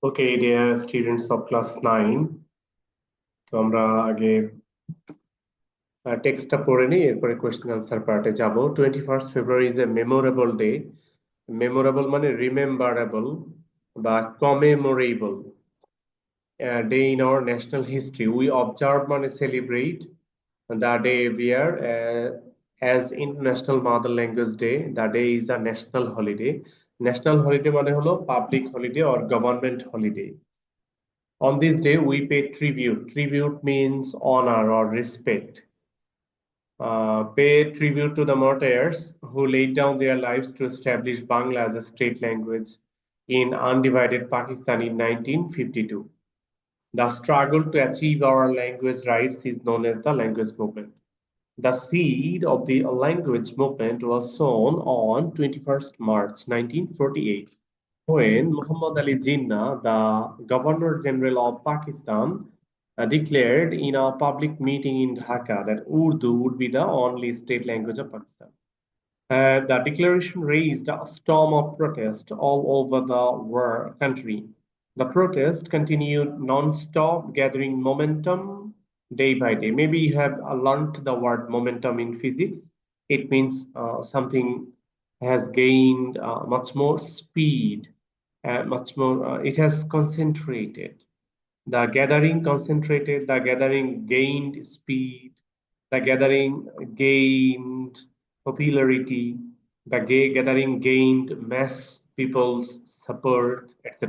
Okay, dear students of class 9, তো আমরা আগে টেক্সটটা পড়ে নিই, এরপরে কোয়েশ্চেন আনসার পার্টে যাব। 21st February is a memorable day. Memorable মানে রিমেম্বারেবল বা commemorable day in our national history. We observe মানে celebrate the day where as International Mother Language Day. The day is a national holiday. National holiday মানে হলো public holiday or government holiday. On this day, we pay tribute. Tribute means honor or respect. Pay tribute to the martyrs who laid down their lives to establish Bangla as a state language in undivided Pakistan in 1952. The struggle to achieve our language rights is known as the language movement. The seed of the language movement was sown on 21st March 1948 when Muhammad Ali Jinnah, the Governor General of Pakistan, declared in a public meeting in Dhaka that Urdu would be the only state language of Pakistan. The declaration raised a storm of protest all over the country. The protest continued non-stop, gathering momentum day by day. Maybe you have learned the word momentum in physics. It means something has gained much more speed, much more. It has concentrated. The gathering concentrated. The gathering gained speed. The gathering gained popularity, the gay gathering gained mass people's support, etc.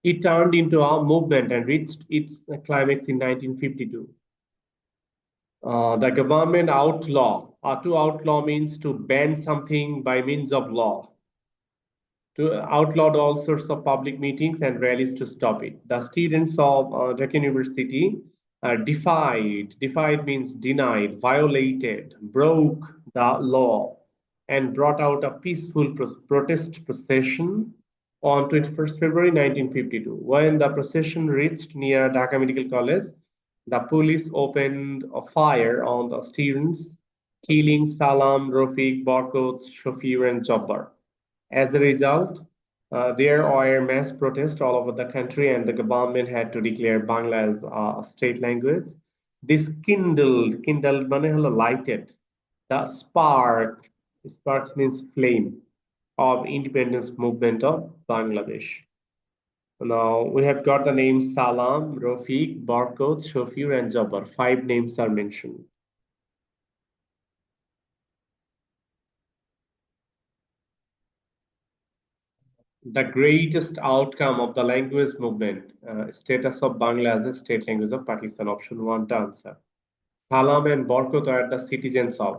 It turned into a movement and reached its climax in 1952. The government to outlaw means to ban something by means of law. To outlawed all sorts of public meetings and rallies to stop it. The students of Dhaka University defied means denied, violated, broke the law, and brought out a peaceful protest procession on 21st February 1952. When the procession reached near Dhaka Medical College, the police opened a fire on the students, killing Salam, Rafiq, Barkot, Shafir, and Jabbar. As a result, there were mass protests all over the country, and the government had to declare Bangla as a state language. This kindled মানে হলো lighted, the spark means flame, of independence movement of Bangladesh. Now we have got the names Salam, Rafiq, Barkot, Shafir, and Jabbar. 5 names are mentioned. The greatest outcome of the language movement, status of Bangla as a state language of Pakistan. Option 1 to answer. Salam and Barkot are the citizens of.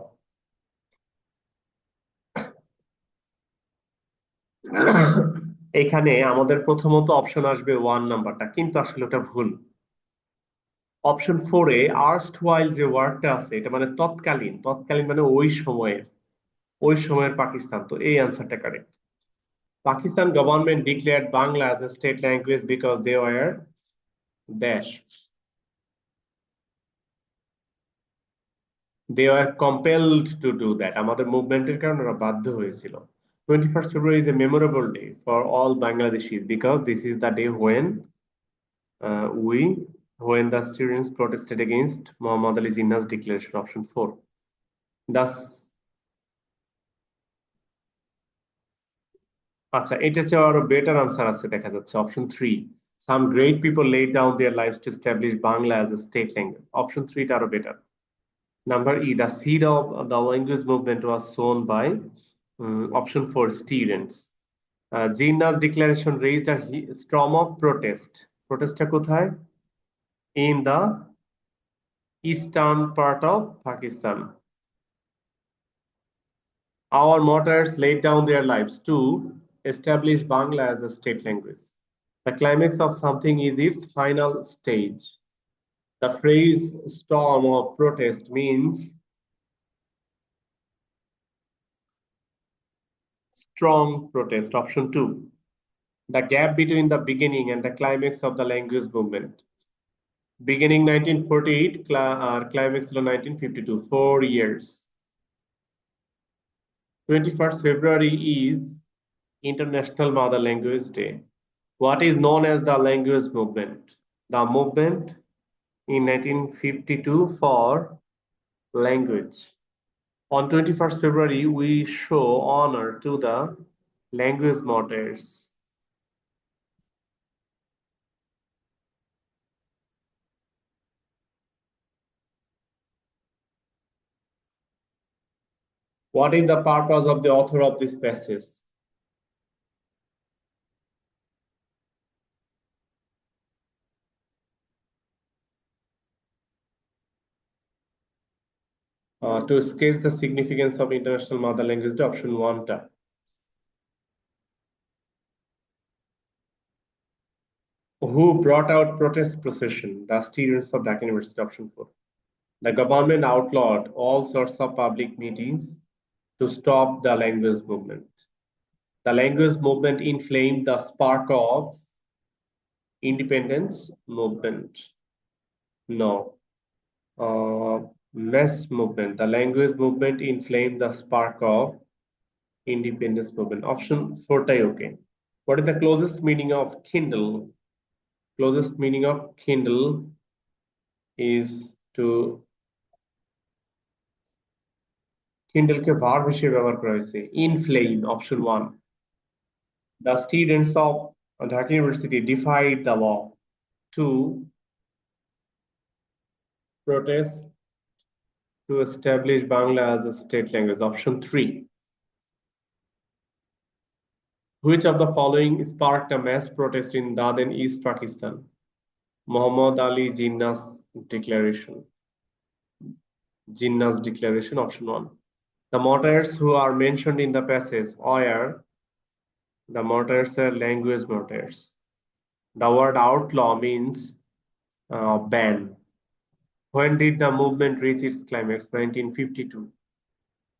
এখানে আমাদের প্রথমত option আসবে 1 নাম্বারটা, কিন্তু আসলে ওটা ভুল। Option 4 এ আর্স্ট ওয়াইল যে ওয়ার্ডটা আছে, এটা মানে তৎকালীন। তৎকালীন মানে ওই সময়ের পাকিস্তান। তো এই আনসারটা correct. Pakistan government declared Bangla as a state language because they were dash. They were compelled to do that. আমাদের মুভমেন্টের কারণে ওরা বাধ্য হয়েছিল। 21st February is a memorable day for all Bangladeshis because this is the day when the students protested against Muhammad Ali Jinnah's declaration. Option 4. Thus, আচ্ছা, এটা চেয়ে আরো better answer আছে দেখা যাচ্ছে। Option 3. Some great people laid down their lives to establish Bangla as a state language. Option 3 টা আরো better. Number E, the seed of the language movement was sown by option 4, students. Jinnah's declaration raised a storm of protest. Protestটা কোথায়? In the eastern part of Pakistan. Our martyrs laid down their lives to establish Bangla as a state language. The climax of something is its final stage. The phrase storm of protest means strong protest. Option 2. The gap between the beginning and the climax of the language movement. Beginning 1948, climax 1952, 4 years. 21st February is International Mother Language Day. What is known as the language movement? The movement in 1952 for language. On 21st February, we show honor to the language martyrs. What is the purpose of the author of this passage? To sketch the significance of International Mother Language Day, option 1 টা। Who brought out protest procession? The students of Dhaka University, option 4. The government outlawed all sorts of public meetings to stop the language movement. The language movement inflamed the spark of independence movement. No. Mass movement. The language movement inflamed the spark of independence movement. Option 4 tie okay. What is the closest meaning of kindle? Closest meaning of kindle is to kindle K verb হিসেবে ব্যবহার করা হয়েছে inflame, option 1. The students of Dhaka University defied the law to protest to establish Bangla as a state language, option 3. Which of the following sparked a mass protest in Daden, East Pakistan? Muhammad Ali Jinnah's declaration. Jinnah's declaration, option 1. The martyrs who are mentioned in the passage are the martyrs are language martyrs. The word outlaw means ban. When did the movement reach its climax? 1952.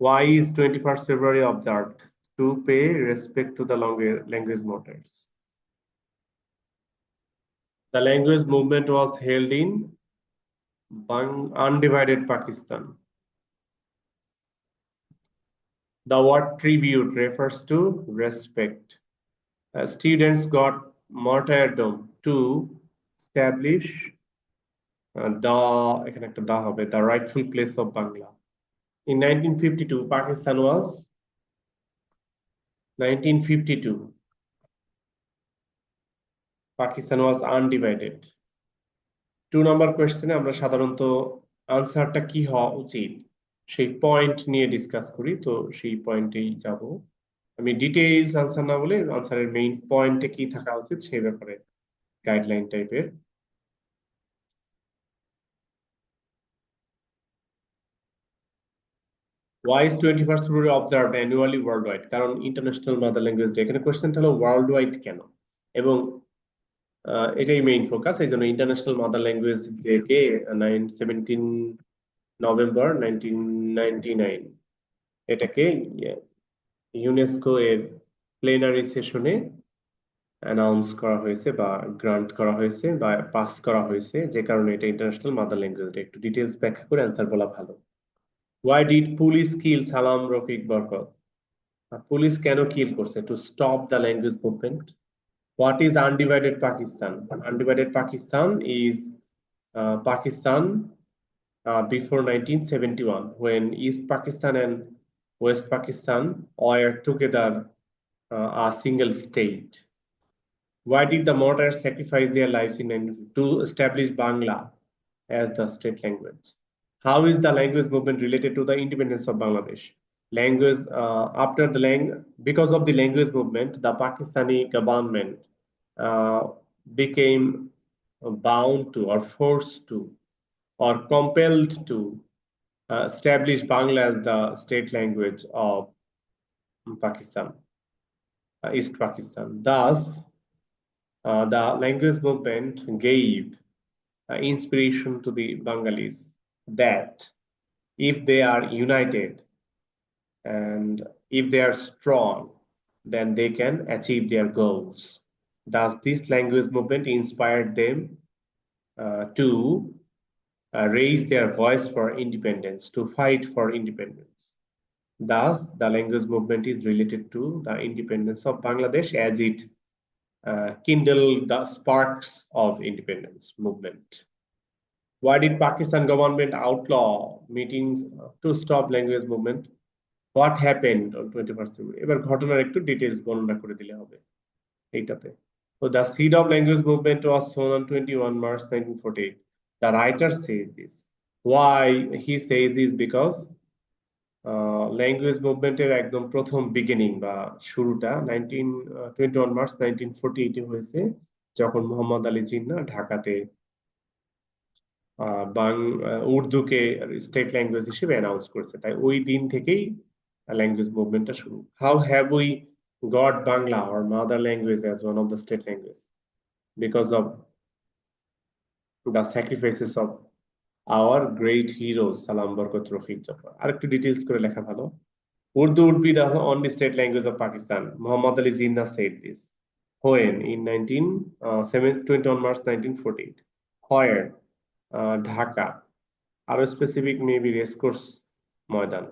Why is 21st February observed? To pay respect to the language martyrs. The language movement was held in undivided Pakistan. The word tribute refers to respect. Students got martyrdom to establish the rightful place of Bangla. In 1952, Pakistan was 1952. Pakistan was undivided. 2 নম্বর কোয়েশ্চেনে আমরা সাধারণত আনসারটা কি হওয়া উচিত সেই point নিয়ে discuss করি, তো সেই পয়েন্টেই যাব। আমি ডিটেইলস আনসার না বলে আনসারের মেইন পয়েন্টে কি থাকা উচিত সেই ব্যাপারে গাইডলাইন টাইপের। Why is 21st February observed annually worldwide? কারণ ইন্টারন্যাশনাল মাদার ল্যাঙ্গুয়েজ ডে। এখানে কোয়েশ্চেনটা হলো ওয়ার্ল্ড ওয়াইড কেন, এবং এটাই মেইন ফোকাস। এই জন্য ইন্টারন্যাশনাল মাদার ল্যাঙ্গুয়েজ ডেকে 17 নভেম্বর 1999 এটাকে ইউনেস্কো এর প্লেনারি সেশনে অ্যানাউন্স করা হয়েছে বা গ্রান্ট করা হয়েছে বা পাস করা হয়েছে, যে কারণে এটা ইন্টারন্যাশনাল মাদার ল্যাঙ্গুয়েজ ডে। একটু ডিটেইলস ব্যাখ্যা করে অ্যান্সার বলা ভালো। Why did police kill Salam Rafiq Barkat? Police কেন কিল করছে? To stop the language movement. What is undivided Pakistan? Undivided Pakistan is Pakistan before 1971, when East Pakistan and West Pakistan were together a single state. Why did the martyrs sacrifice their lives to establish Bangla as the state language? How is the language movement related to the independence of Bangladesh? Because of the language movement, the Pakistani government became bound to or forced to or compelled to establish Bangla as the state language of Pakistan, East Pakistan. Thus, the language movement gave inspiration to the Bengalis that if they are united and if they are strong, then they can achieve their goals. Thus, this language movement inspired them to raise their voice for independence, to fight for independence. Thus, the language movement is related to the independence of Bangladesh as it kindled the sparks of independence movement. Why did Pakistan government outlaw meetings to stop language movement? What happened on 21st February? এবার ঘটনার একটু details বর্ণনা করে দিলে হবে এইটাতে। So the seed of language movement was sown on 21 March 1948. The writer says this. Why he says is because language মুভমেন্টের একদম প্রথম বিগিনিং বা শুরুটা 21 মার্চ 1948 হয়েছে, যখন মোহাম্মদ আলী জিন্নাহ ঢাকাতে উর্দুকে স্টেট ল্যাঙ্গুয়েজ হিসেবে অ্যানাউন্স করেছে। তাই ওই দিন থেকেই ল্যাঙ্গুয়েজ মুভমেন্টটা শুরু। How have we got Bangla or mother language as one of the state language? Because of the sacrifices of our great heroes Salam Barkat Rafiq Zafar. আরেকটু ডিটেইলস করে লেখা ভালো। Urdu would be the only state language of Pakistan. Muhammad Ali Jinnah said this. When? In 21 March 1948. Where? Dhaka. Our specific maybe racecourse ময়দান।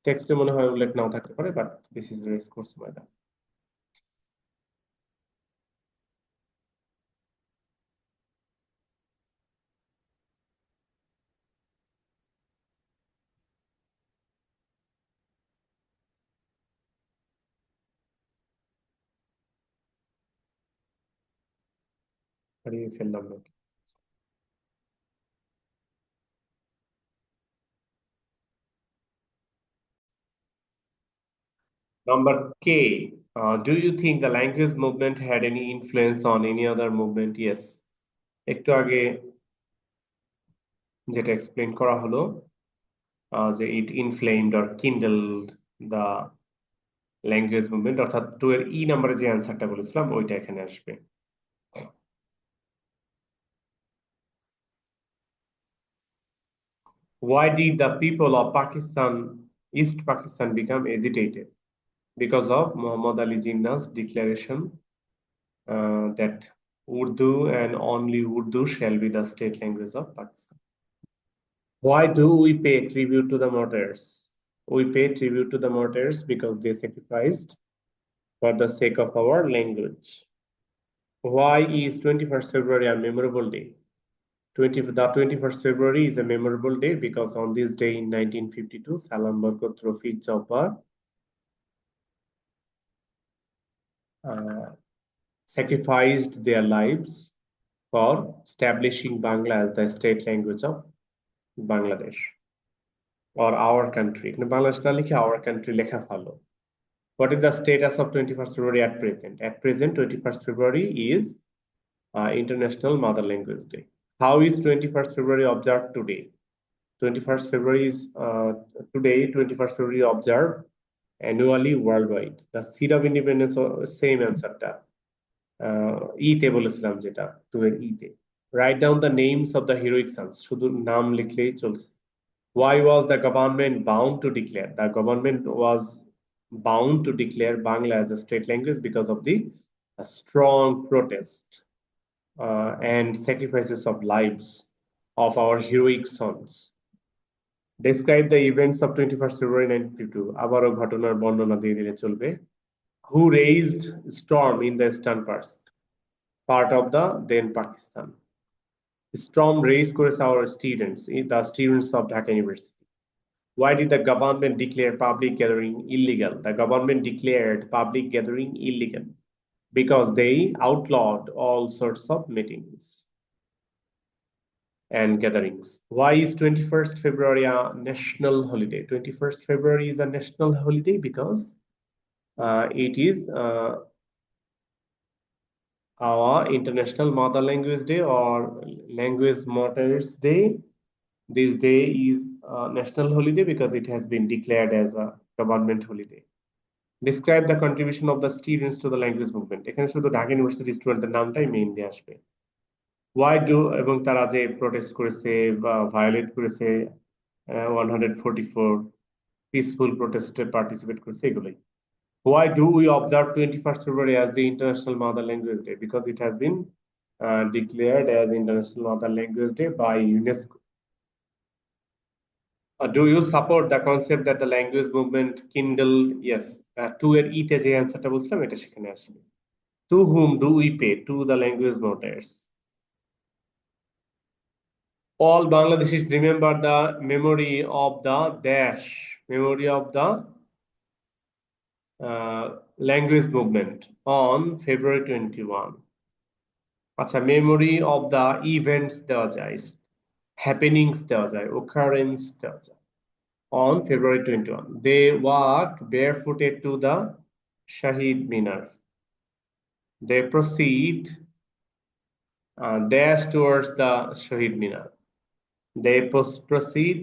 টেক্সটে মনে হয় উল্লেখ নাও থাকতে পারে, বাট দিস ইজ রেসকোর্স ময়দান। হারিয়ে ফেললাম নাকি? Number K. Do you think the language movement had any influence on any other movement? Yes. একটু আগে যেটা এক্সপ্লেন করা হলো, যে it inflamed or kindled the language movement, অর্থাৎ 2 এর ই নাম্বারে যে অ্যানসারটা বলেছিলাম ওইটা এখানে আসবে। Why did the people of Pakistan, East Pakistan, become agitated? Because of Muhammad Ali Jinnah's declaration that Urdu and only Urdu shall be the state language of Pakistan. Why do we pay tribute to the martyrs? We pay tribute to the martyrs because they sacrificed for the sake of our language. Why is 21st February a memorable day? The 21st February is a memorable day because on this day in 1952, Salam Barkat Rafiq Jabbar sacrificed their lives for establishing Bangla as the state language of Bangladesh or our country. Bangladesh na likhe our country lekha bhalo. What is the status of 21st February at present? At present, 21st February is International Mother Language Day. How is 21st February observed today? 21st February is today, 21st February observed annually worldwide. The seed of independence, same answer টা তে বলেছিলাম যেটা 2 এর তে। Write down the names of the heroic sons. শুধু নাম লিখলেই চলছে। Why was the government bound to declare? The government was bound to declare Bangla as a state language because of the strong protest and sacrifices of lives of our heroic sons. Describe the events of 21st February 1952. আবারও ঘটনার বর্ণনা দিয়ে দিলে চলবে। Who raised storm in the eastern part of the then Pakistan? Storm raised করেছে our students, the students of Dhaka University. Why did the government declare public gathering illegal? The government declared public gathering illegal because they outlawed all sorts of meetings and gatherings. Why is 21st February a national holiday? 21st February is a national holiday because it is our International Mother Language Day or Language Martyrs Day. This day is a national holiday because it has been declared as a government holiday. Describe the contribution of the students to the language movement. এখানে শুধু Dhaka university স্টুডেন্টদের নামটাই mainly আসবে। Why do এবং তারা যে protest করেছে বা ভায়োলেট করেছে 144 পিসফুল প্রোটেস্টে পার্টিসিপেট করেছে এগুলোই। Why do we observe 21st February as the International Mother Language Day? Because it has been declared as International Mother Language Day by UNESCO. Do you support the concept that the language movement kindled? Yes. To এর ইতে যে অ্যান্সারটা বলছিলাম এটা সেখানে আসবে। To whom do we pay? To the language martyrs. All Bangladeshis remember the memory of the dash, memory of the language movement on February 21. আচ্ছা, memory of the events দেওয়া যায়, happenings দেওয়া যায়, occurrence দেওয়া যায়। On February 21, they walk barefooted to the Shahid Minar. They proceed dash towards the Shahid Minar. They proceed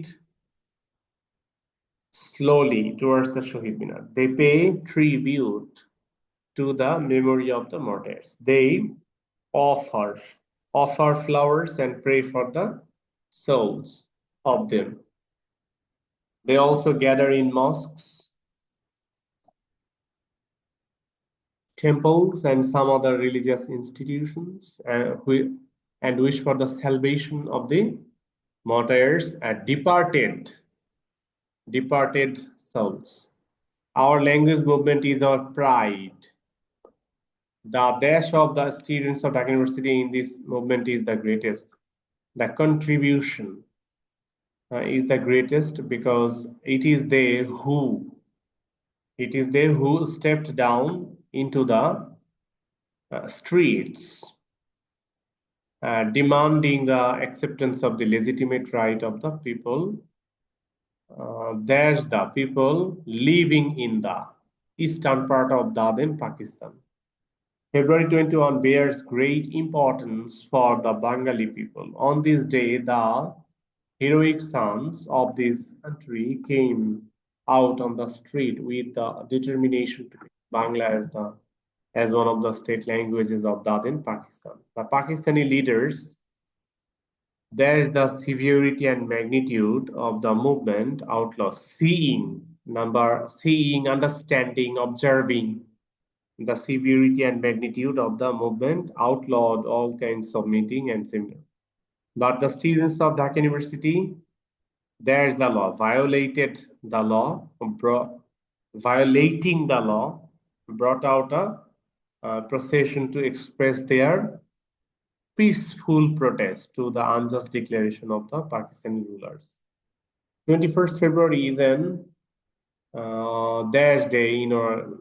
slowly towards the Shahid Minar. They pay tribute to the memory of the martyrs. They offer offer flowers and pray for the souls of them. They also gather in mosques, temples, and some other religious institutions and wish for the salvation of the martyrs and departed souls. Our language movement is our pride. The dash of the students of Dhaka University in this movement is the greatest. The contribution is the greatest because it is they who stepped down into the streets, demanding the acceptance of the legitimate right of the people. There's the people living in the eastern part of the then Pakistan. February 21 bears great importance for the Bengali people. On this day, the heroic sons of this country came out on the street with the determination to make Bangla as one of the state languages of the then Pakistan. The Pakistani leaders, there's the severity and magnitude of the movement outlaws, seeing, understanding, observing the severity and magnitude of the movement outlawed all kinds of meeting and seminar. But the students of Dhaka University, there's the law, violating the law, brought out a procession to express their peaceful protest to the unjust declaration of the Pakistani rulers. 21st February is an dash day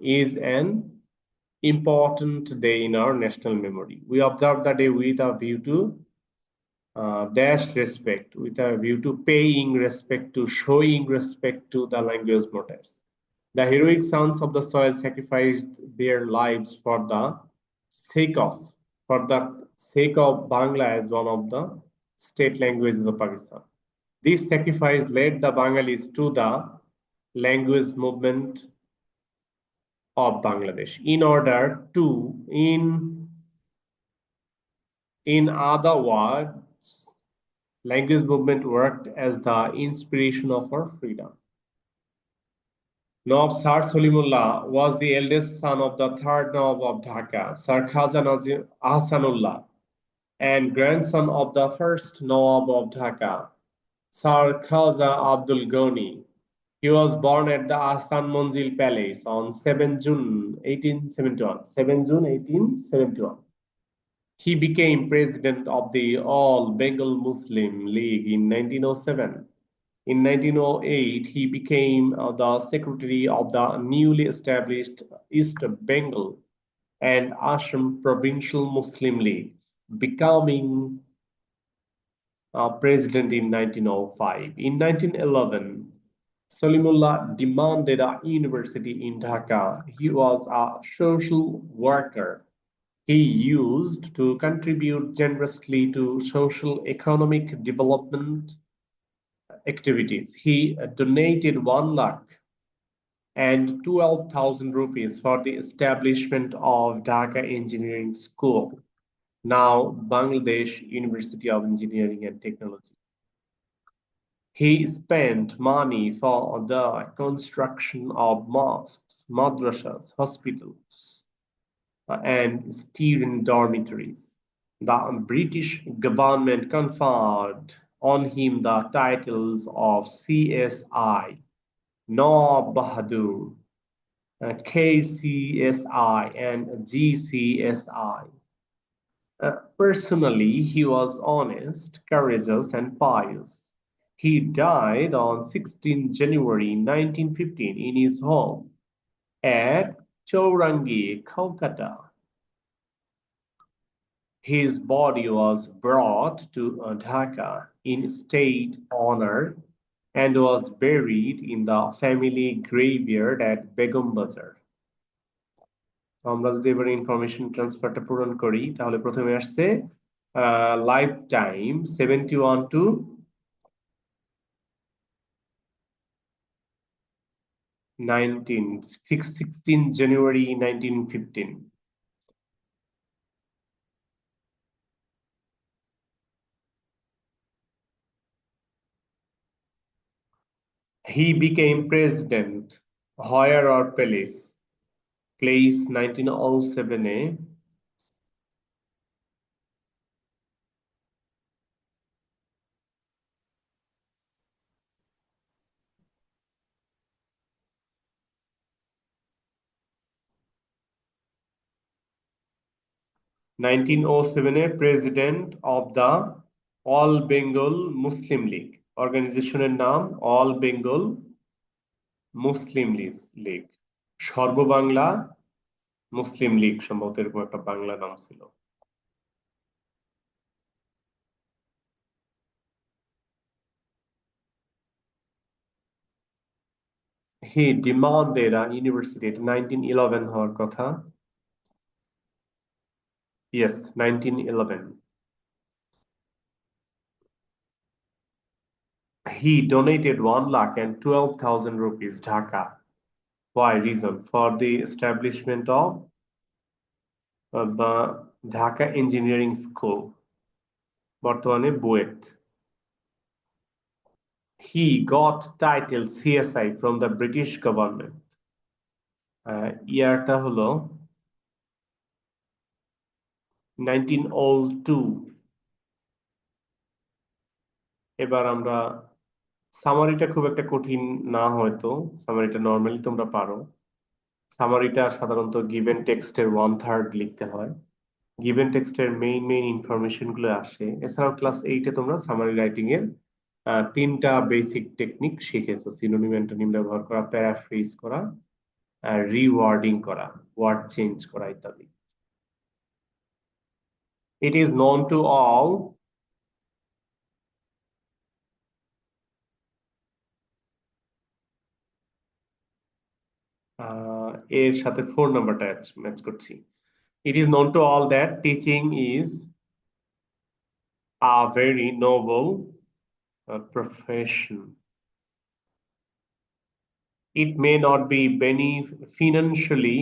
is an important day in our national memory. We observe the day with a view to dash respect, with a view to paying respect to, showing respect to the language martyrs. The heroic sons of the soil sacrificed their lives for the sake of Bangla as one of the state languages of Pakistan. This sacrifice led the Bengalis to the language movement of Bangladesh in order to, in other words, language movement worked as the inspiration of our freedom. Nawab Sir Salimullah was the eldest son of the third Nawab of Dhaka, Sir Khaja Ahsanullah, and grandson of the first Nawab of Dhaka, Sir Khaja Abdul Ghani. He was born at the Ahsan Manzil Palace on 7 June 1871. 7 June 1871. He became president of the All Bengal Muslim League in 1907. In 1908, he became the secretary of the newly established East Bengal and Assam Provincial Muslim League, becoming president in 1905. In 1911, Salimullah demanded a university in Dhaka. He was a social worker. He used to contribute generously to social economic development activities. He donated 1 lakh and 12,000 rupees for the establishment of Dhaka Engineering School, now Bangladesh University of Engineering and Technology. He spent money for the construction of mosques, madrasas, hospitals, and student dormitories. The British government conferred on him the titles of CSI, Nawab Bahadur, KCSI, and GCSI. Personally, he was honest, courageous, and pious. He died on 16 January 1915 in his home at Chowrangi, Kolkata. His body was brought to Dhaka in state honor and was buried in the family graveyard at Begum Bazar. আমরা যদি এবার information ট্রান্সফারটা পূরণ করি তাহলে প্রথমে আসছে life time 71 to 16 January 1915. He became president. Where or place? Place 1907-এ 1907-এ president of the All Bengal Muslim League. অর্গানাইজেশনের নাম অল বেঙ্গল মুসলিম লীগ। সর্ববাংলা মুসলিম লীগ সম্ভবত এরকম একটা বাংলা নাম ছিল। He demanded a university. 1911 হওয়ার কথা। Yes, 1911. He donated 1,12,000 rupees Dhaka. Why? Reason? For the establishment of Dhaka Engineering School. বর্তমানে BUET. He got title CSI from the British government. ইয়ারটা হলো 1902। এবার আমরা সামারিটা খুব একটা কঠিন না হয়তো, সামারিটা নর্মালি তোমরা পারো। সামারিটা সাধারণত গিভেন টেক্সটের 1/3 লিখতে হয়। গিভেন টেক্সটের মেইন ইনফরমেশন গুলো আসে। এছাড়াও ক্লাস 8-এ তোমরা সামারি রাইটিং এর 3টা বেসিক টেকনিক শিখেছো: সিনোনিম অ্যান্টোনিম ব্যবহার করা, প্যারাফ্রেজ করা, রিওয়ার্ডিং করা, ওয়ার্ড চেঞ্জ করা ইত্যাদি। It is known to all এর সাথে 4 নাম্বারটা ম্যাচ করছি। It is known to all that teaching is a very noble profession. It may not be financially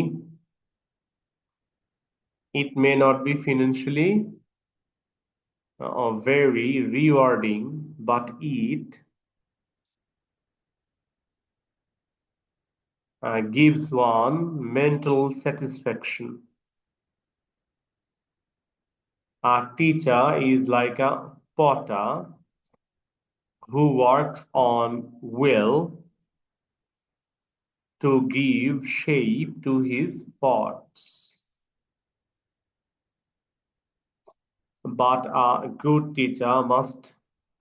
very rewarding, but it gives one mental satisfaction. A teacher is like a potter who works on will to give shape to his pots. But a good teacher must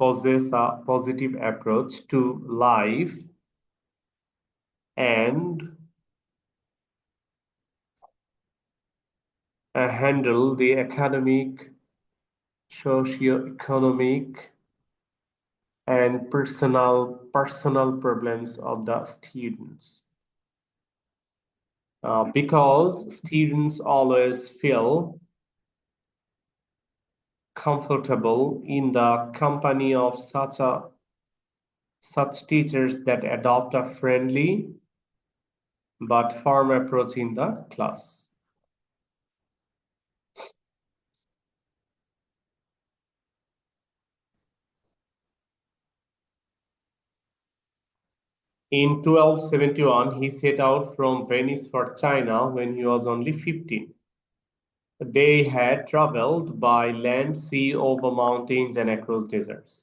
possess a positive approach to life and handle the academic, socio-economic, and personal problems of the students. Because students always feel comfortable in the company of such teachers that adopt a friendly but firm approach in the class. In 1271, he set out from Venice for China when he was only 15. They had traveled by land, sea, over mountains, and across deserts.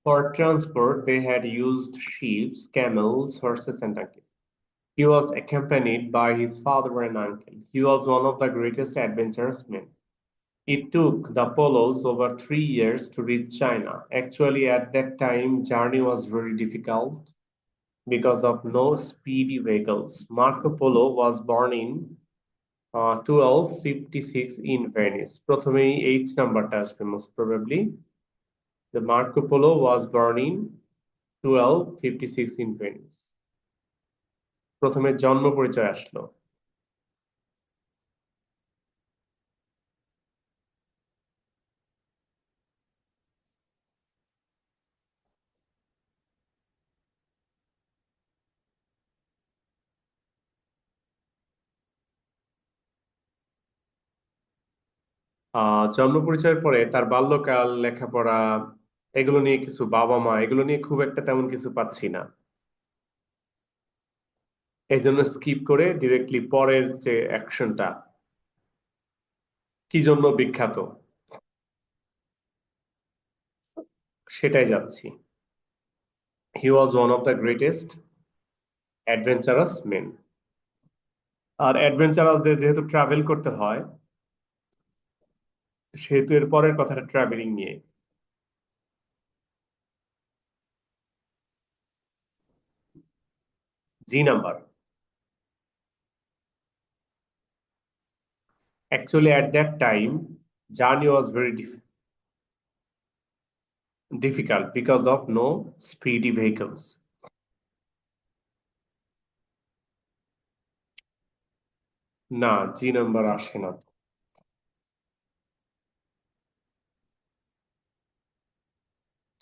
For transport, they had used sheep, camels, horses, and donkeys. He was accompanied by his father and uncle. He was one of the greatest adventurous men. It took the Polos over 3 years to reach China. Actually, at that time, journey was very difficult because of no speedy vehicles. Marco Polo was born in 1256 in Venice. প্রথমেই H নাম্বারটা আসবে most probably. The Marco Polo was born in 1256 in Venice. প্রথমে জন্ম পরিচয় আসলো। জন্ম পরিচয়ের পরে তার বাল্যকাল, লেখাপড়া, এগুলো নিয়ে কিছু, বাবা মা, এগুলো নিয়ে খুব একটা তেমন কিছু পাচ্ছি না। এই জন্য স্কিপ করে ডিরেক্টলি পরের যে অ্যাকশনটা, কি জন্য বিখ্যাত, সেটাই যাচ্ছি। He was one of the greatest adventurous men. আর অ্যাডভেঞ্চারাসদের যেহেতু ট্রাভেল করতে হয়, সেহেতু এর পরের কথাটা ট্রাভেলিং নিয়ে। G number. Actually, at that time, journey was very difficult because of no speedy vehicles. না, জি নাম্বার আসে না।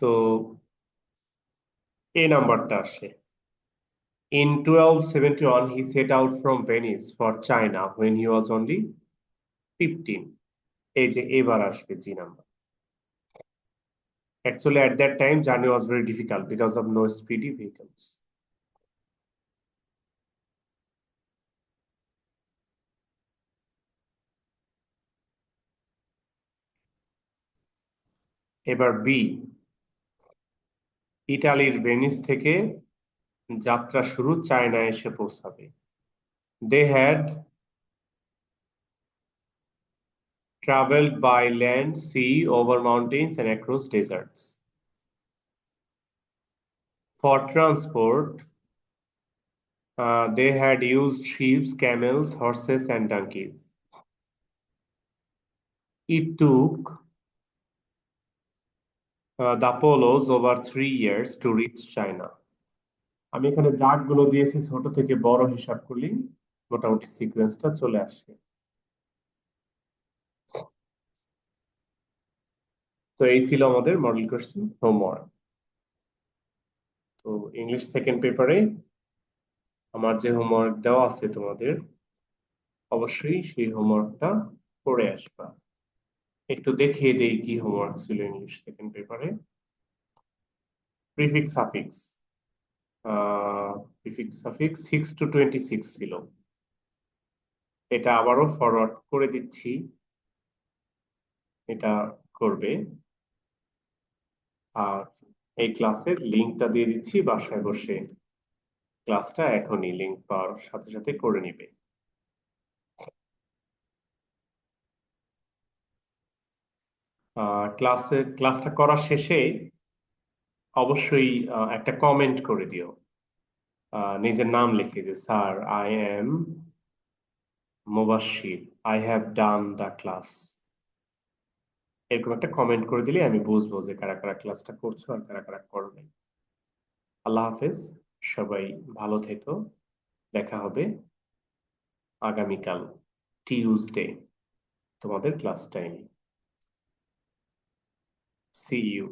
তো এ নাম্বারটা আসে। In 1271, he set out from Venice for China when he was only 15. এই যে এবার আসবে G number. Actually, at that time, journey was very difficult because of no speedy vehicles. এবার বি। ইটালির ভেনিস থেকে যাত্রা শুরু, চায়না এসে পৌঁছাবে। They had traveled by land, sea, over mountains, and across deserts. For transport, they had used sheep, camels, horses, and donkeys. It took the Polos over 3 years to reach China. আমি এখানে দাগগুলো দিয়েছি ছোট থেকে বড় হিসাব করলেই মোটামুটি সিকোয়েন্সটা চলে আসে। তো এই ছিল আমাদের মডেল কোশ্চেন হোমওয়ার্ক। তো ইংলিশ সেকেন্ড পেপারে আমার যে হোমওয়ার্ক দেওয়া আছে তোমাদের, অবশ্যই সেই হোমওয়ার্কটা করে আসবা। একটু দেখিয়ে দেই কি হোমওয়ার্ক ছিল ইংলিশ সেকেন্ড পেপারে। Prefix suffix, prefix suffix 6 to 26 ছিল। এটা আবারও ফরওয়ার্ড করে দিচ্ছি, এটা করবে। আর এই ক্লাসের লিংকটা দিয়ে দিচ্ছি, বাসায় বসে ক্লাসটা এখনই লিংক পাওয়ার সাথে সাথে করে নিবে। ক্লাসটা করার শেষে অবশ্যই একটা কমেন্ট করে দিও, নিজের নাম লিখে, যে sir I am Mubashshir, I have done the class. এরকম একটা কমেন্ট করে দিলে আমি বুঝবো যে কারা কারা ক্লাসটা করছো আর কারা কারা করো নাই। আল্লাহ হাফেজ, সবাই ভালো থেকো। দেখা হবে আগামীকাল টিউসডে তোমাদের ক্লাস টাইমে। See you.